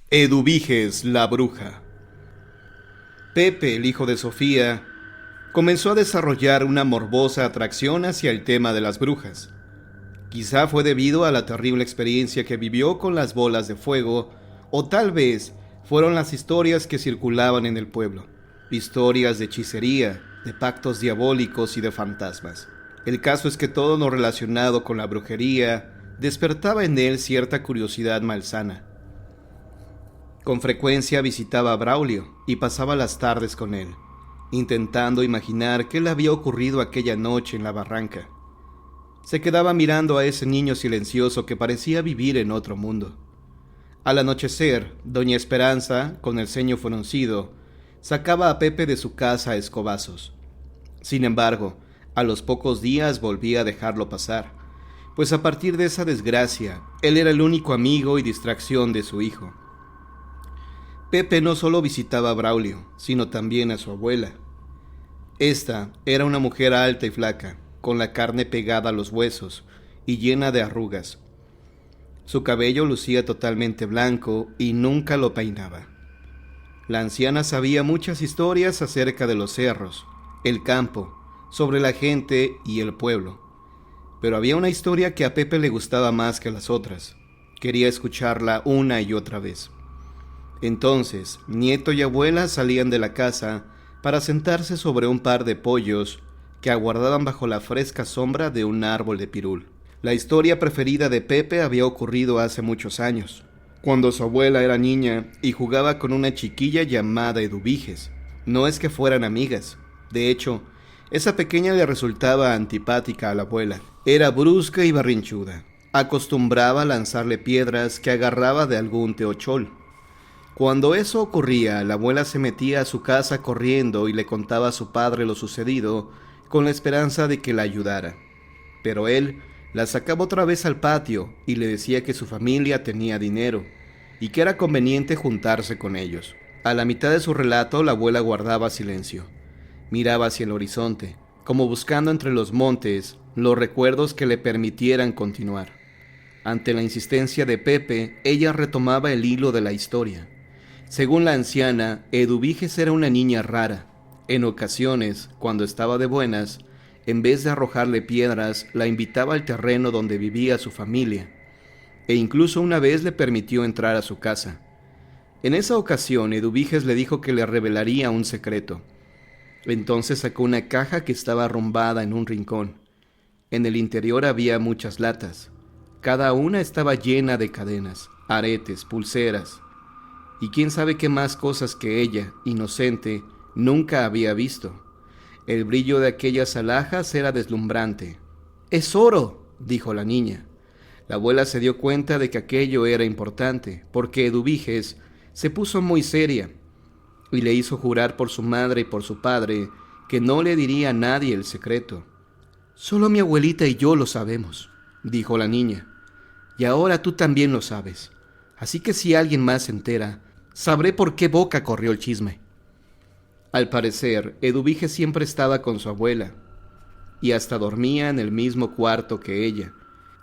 Eduviges la bruja. Pepe, el hijo de Sofía, comenzó a desarrollar una morbosa atracción hacia el tema de las brujas. Quizá fue debido a la terrible experiencia que vivió con las bolas de fuego, o tal vez fueron las historias que circulaban en el pueblo. Historias de hechicería, de pactos diabólicos y de fantasmas. El caso es que todo lo relacionado con la brujería despertaba en él cierta curiosidad malsana. Con frecuencia visitaba a Braulio y pasaba las tardes con él, intentando imaginar qué le había ocurrido aquella noche en la barranca. Se quedaba mirando a ese niño silencioso que parecía vivir en otro mundo. Al anochecer, doña Esperanza, con el ceño fruncido, sacaba a Pepe de su casa a escobazos. Sin embargo, a los pocos días volvía a dejarlo pasar, pues a partir de esa desgracia, él era el único amigo y distracción de su hijo. Pepe no solo visitaba a Braulio, sino también a su abuela. Esta era una mujer alta y flaca, con la carne pegada a los huesos y llena de arrugas. Su cabello lucía totalmente blanco y nunca lo peinaba. La anciana sabía muchas historias acerca de los cerros, el campo, sobre la gente y el pueblo. Pero había una historia que a Pepe le gustaba más que las otras. Quería escucharla una y otra vez. Entonces, nieto y abuela salían de la casa para sentarse sobre un par de pollos que aguardaban bajo la fresca sombra de un árbol de pirul. La historia preferida de Pepe había ocurrido hace muchos años, cuando su abuela era niña y jugaba con una chiquilla llamada Eduviges. No es que fueran amigas. De hecho, esa pequeña le resultaba antipática a la abuela. Era brusca y berrinchuda. Acostumbraba a lanzarle piedras que agarraba de algún teochol. Cuando eso ocurría, la abuela se metía a su casa corriendo y le contaba a su padre lo sucedido, con la esperanza de que la ayudara. Pero él la sacaba otra vez al patio y le decía que su familia tenía dinero y que era conveniente juntarse con ellos. A la mitad de su relato, la abuela guardaba silencio. Miraba hacia el horizonte, como buscando entre los montes los recuerdos que le permitieran continuar. Ante la insistencia de Pepe, ella retomaba el hilo de la historia. Según la anciana, Eduviges era una niña rara. En ocasiones, cuando estaba de buenas, en vez de arrojarle piedras, la invitaba al terreno donde vivía su familia, e incluso una vez le permitió entrar a su casa. En esa ocasión, Eduviges le dijo que le revelaría un secreto. Entonces sacó una caja que estaba arrumbada en un rincón. En el interior había muchas latas. Cada una estaba llena de cadenas, aretes, pulseras, y quién sabe qué más cosas que ella, inocente, nunca había visto. El brillo de aquellas alhajas era deslumbrante. «¡Es oro!», dijo la niña. La abuela se dio cuenta de que aquello era importante, porque Eduviges se puso muy seria y le hizo jurar por su madre y por su padre que no le diría a nadie el secreto. «Solo mi abuelita y yo lo sabemos», dijo la niña. «Y ahora tú también lo sabes. Así que si alguien más se entera, sabré por qué boca corrió el chisme». Al parecer, Eduviges siempre estaba con su abuela, y hasta dormía en el mismo cuarto que ella.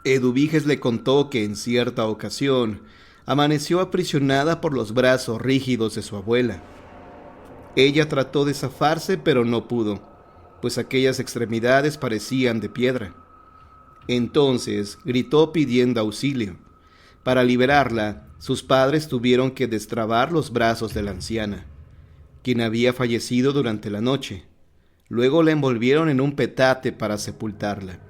Eduviges le contó que en cierta ocasión amaneció aprisionada por los brazos rígidos de su abuela. Ella trató de zafarse, pero no pudo, pues aquellas extremidades parecían de piedra. Entonces gritó pidiendo auxilio. Para liberarla, sus padres tuvieron que destrabar los brazos de la anciana, quien había fallecido durante la noche. Luego la envolvieron en un petate para sepultarla.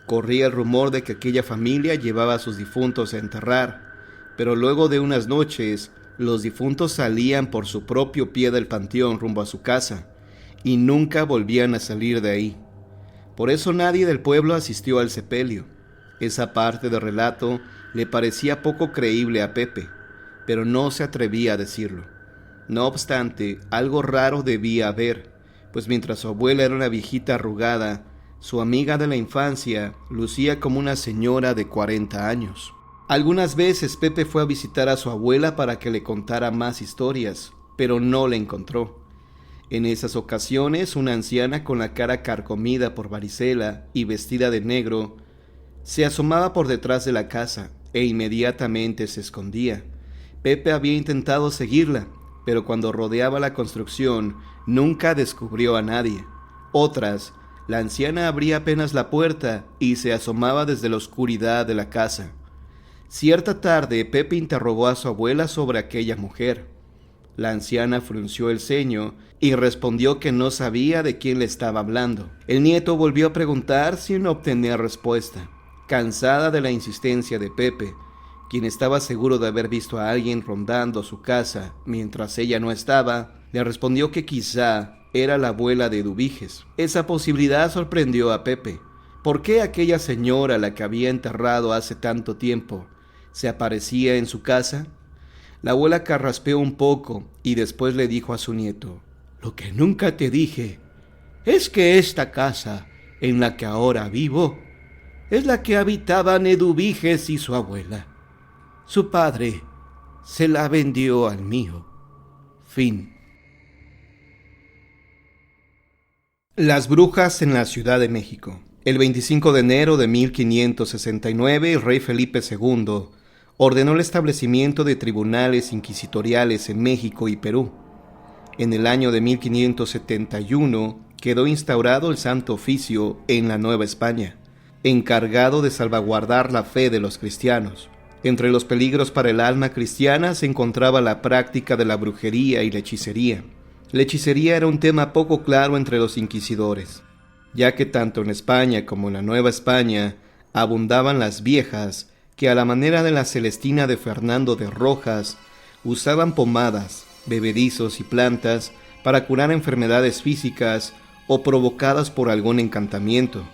Corría el rumor de que aquella familia llevaba a sus difuntos a enterrar, pero luego de unas noches, los difuntos salían por su propio pie del panteón rumbo a su casa, y nunca volvían a salir de ahí. Por eso nadie del pueblo asistió al sepelio. Esa parte del relato le parecía poco creíble a Pepe, pero no se atrevía a decirlo. No obstante, algo raro debía haber, pues mientras su abuela era una viejita arrugada, su amiga de la infancia lucía como una señora de 40 años. Algunas veces Pepe fue a visitar a su abuela para que le contara más historias, pero no la encontró. En esas ocasiones, una anciana con la cara carcomida por varicela y vestida de negro se asomaba por detrás de la casa e inmediatamente se escondía, Pepe había intentado seguirla, pero cuando rodeaba la construcción nunca descubrió a nadie. Otras, la anciana abría apenas la puerta y se asomaba desde la oscuridad de la casa. Cierta tarde, Pepe interrogó a su abuela sobre aquella mujer. La anciana frunció el ceño y respondió que no sabía de quién le estaba hablando. El nieto volvió a preguntar sin obtener respuesta. Cansada de la insistencia de Pepe, quien estaba seguro de haber visto a alguien rondando su casa mientras ella no estaba, le respondió que quizá era la abuela de Eduviges. Esa posibilidad sorprendió a Pepe. ¿Por qué aquella señora, la que había enterrado hace tanto tiempo, se aparecía en su casa? La abuela carraspeó un poco y después le dijo a su nieto: «Lo que nunca te dije es que esta casa en la que ahora vivo es la que habitaban Eduviges y su abuela. Su padre se la vendió al mío». Fin. Las brujas en la Ciudad de México. El 25 de enero de 1569, el rey Felipe II ordenó el establecimiento de tribunales inquisitoriales en México y Perú. En el año de 1571 quedó instaurado el Santo Oficio en la Nueva España, encargado de salvaguardar la fe de los cristianos. Entre los peligros para el alma cristiana se encontraba la práctica de la brujería y la hechicería. La hechicería era un tema poco claro entre los inquisidores, ya que tanto en España como en la Nueva España abundaban las viejas que, a la manera de la Celestina de Fernando de Rojas, usaban pomadas, bebedizos y plantas para curar enfermedades físicas o provocadas por algún encantamiento.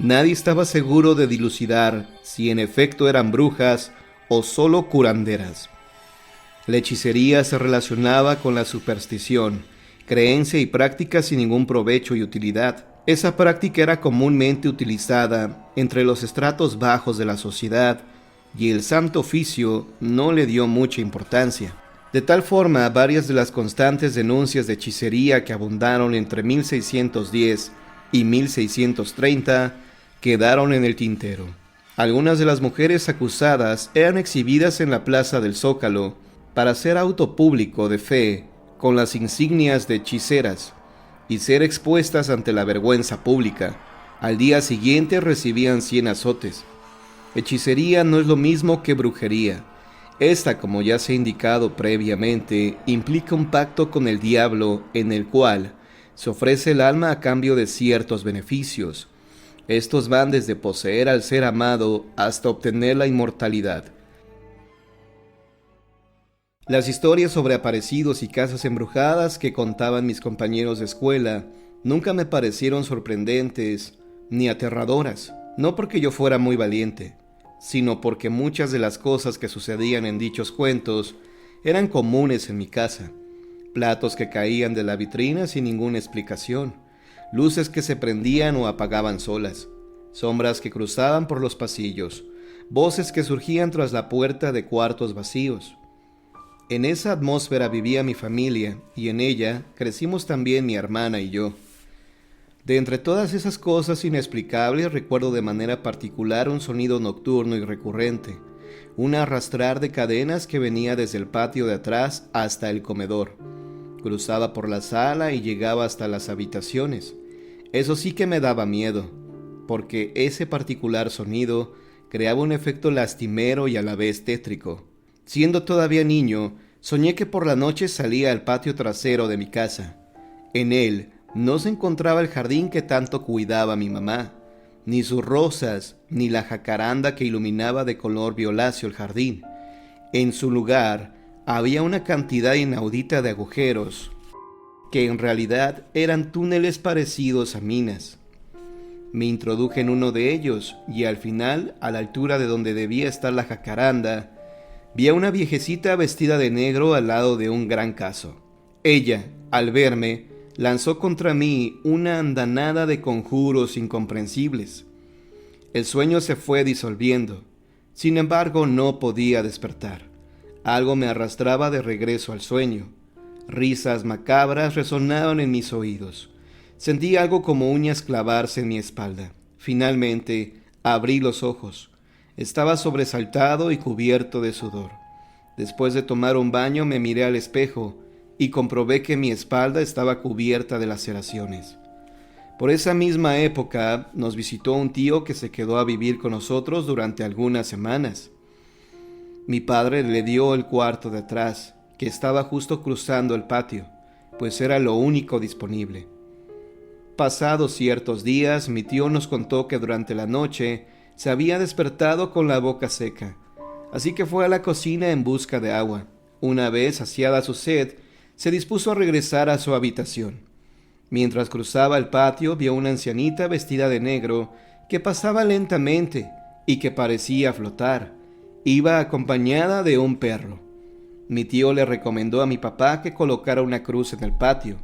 Nadie estaba seguro de dilucidar si en efecto eran brujas o solo curanderas. La hechicería se relacionaba con la superstición, creencia y práctica sin ningún provecho y utilidad. Esa práctica era comúnmente utilizada entre los estratos bajos de la sociedad y el Santo Oficio no le dio mucha importancia. De tal forma, varias de las constantes denuncias de hechicería que abundaron entre 1610 y 1630 quedaron en el tintero. Algunas de las mujeres acusadas eran exhibidas en la plaza del Zócalo para hacer auto público de fe con las insignias de hechiceras y ser expuestas ante la vergüenza pública. Al día siguiente recibían 100 azotes. Hechicería no es lo mismo que brujería. Esta, como ya se ha indicado previamente, implica un pacto con el diablo en el cual se ofrece el alma a cambio de ciertos beneficios. Estos van desde poseer al ser amado hasta obtener la inmortalidad. Las historias sobre aparecidos y casas embrujadas que contaban mis compañeros de escuela nunca me parecieron sorprendentes ni aterradoras, no porque yo fuera muy valiente, sino porque muchas de las cosas que sucedían en dichos cuentos eran comunes en mi casa. Platos que caían de la vitrina sin ninguna explicación, luces que se prendían o apagaban solas, sombras que cruzaban por los pasillos, voces que surgían tras la puerta de cuartos vacíos. En esa atmósfera vivía mi familia y en ella crecimos también mi hermana y yo. De entre todas esas cosas inexplicables recuerdo de manera particular un sonido nocturno y recurrente, un arrastrar de cadenas que venía desde el patio de atrás hasta el comedor. Cruzaba por la sala y llegaba hasta las habitaciones. Eso sí que me daba miedo, porque ese particular sonido creaba un efecto lastimero y a la vez tétrico. Siendo todavía niño, soñé que por la noche salía al patio trasero de mi casa. En él no se encontraba el jardín que tanto cuidaba mi mamá, ni sus rosas, ni la jacaranda que iluminaba de color violáceo el jardín. En su lugar había una cantidad inaudita de agujeros, que en realidad eran túneles parecidos a minas. Me introduje en uno de ellos y al final, a la altura de donde debía estar la jacaranda, vi a una viejecita vestida de negro al lado de un gran cazo. Ella, al verme, lanzó contra mí una andanada de conjuros incomprensibles. El sueño se fue disolviendo. Sin embargo, no podía despertar. Algo me arrastraba de regreso al sueño. Risas macabras resonaban en mis oídos. Sentí algo como uñas clavarse en mi espalda. Finalmente, abrí los ojos. Estaba sobresaltado y cubierto de sudor. Después de tomar un baño me miré al espejo y comprobé que mi espalda estaba cubierta de laceraciones. Por esa misma época nos visitó un tío que se quedó a vivir con nosotros durante algunas semanas. Mi padre le dio el cuarto de atrás, que estaba justo cruzando el patio, pues era lo único disponible. Pasados ciertos días, mi tío nos contó que durante la noche se había despertado con la boca seca, así que fue a la cocina en busca de agua. Una vez saciada su sed, se dispuso a regresar a su habitación. Mientras cruzaba el patio, vio una ancianita vestida de negro que pasaba lentamente y que parecía flotar. Iba acompañada de un perro. Mi tío le recomendó a mi papá que colocara una cruz en el patio.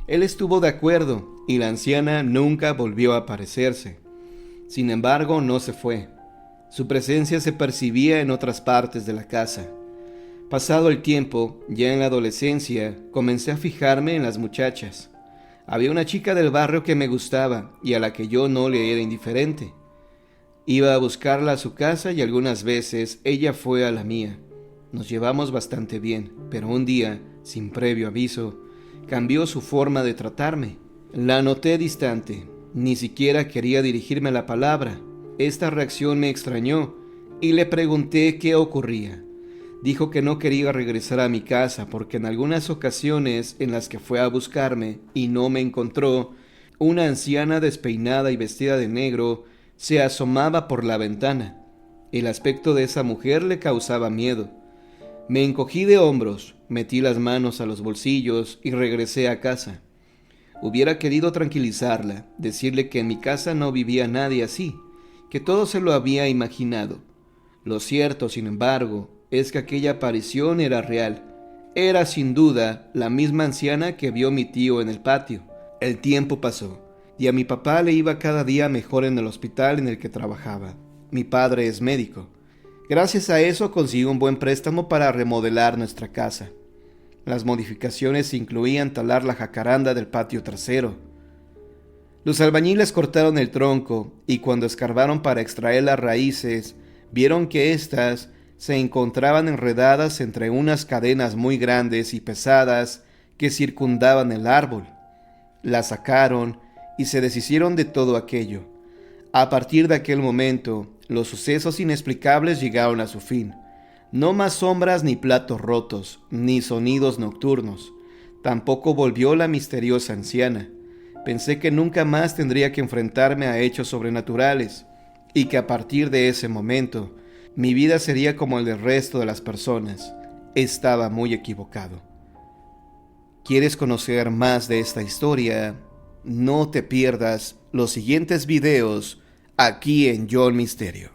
Él estuvo de acuerdo y la anciana nunca volvió a aparecerse. Sin embargo, no se fue. Su presencia se percibía en otras partes de la casa. Pasado el tiempo, ya en la adolescencia, comencé a fijarme en las muchachas. Había una chica del barrio que me gustaba y a la que yo no le era indiferente. Iba a buscarla a su casa y algunas veces ella fue a la mía. Nos llevamos bastante bien, pero un día, sin previo aviso, cambió su forma de tratarme. La noté distante, ni siquiera quería dirigirme la palabra. Esta reacción me extrañó y le pregunté qué ocurría. Dijo que no quería regresar a mi casa porque en algunas ocasiones en las que fue a buscarme y no me encontró, una anciana despeinada y vestida de negro se asomaba por la ventana. El aspecto de esa mujer le causaba miedo. Me encogí de hombros, metí las manos a los bolsillos y regresé a casa. Hubiera querido tranquilizarla, decirle que en mi casa no vivía nadie así, que todo se lo había imaginado. Lo cierto, sin embargo, es que aquella aparición era real. Era sin duda la misma anciana que vio mi tío en el patio. El tiempo pasó, y a mi papá le iba cada día mejor en el hospital en el que trabajaba. Mi padre es médico. Gracias a eso consiguió un buen préstamo para remodelar nuestra casa. Las modificaciones incluían talar la jacaranda del patio trasero. Los albañiles cortaron el tronco y cuando escarbaron para extraer las raíces, vieron que éstas se encontraban enredadas entre unas cadenas muy grandes y pesadas que circundaban el árbol. La sacaron y se deshicieron de todo aquello. A partir de aquel momento, los sucesos inexplicables llegaron a su fin. No más sombras ni platos rotos, ni sonidos nocturnos. Tampoco volvió la misteriosa anciana. Pensé que nunca más tendría que enfrentarme a hechos sobrenaturales, y que a partir de ese momento, mi vida sería como el del resto de las personas. Estaba muy equivocado. ¿Quieres conocer más de esta historia? No te pierdas los siguientes videos aquí en Yo el Misterio.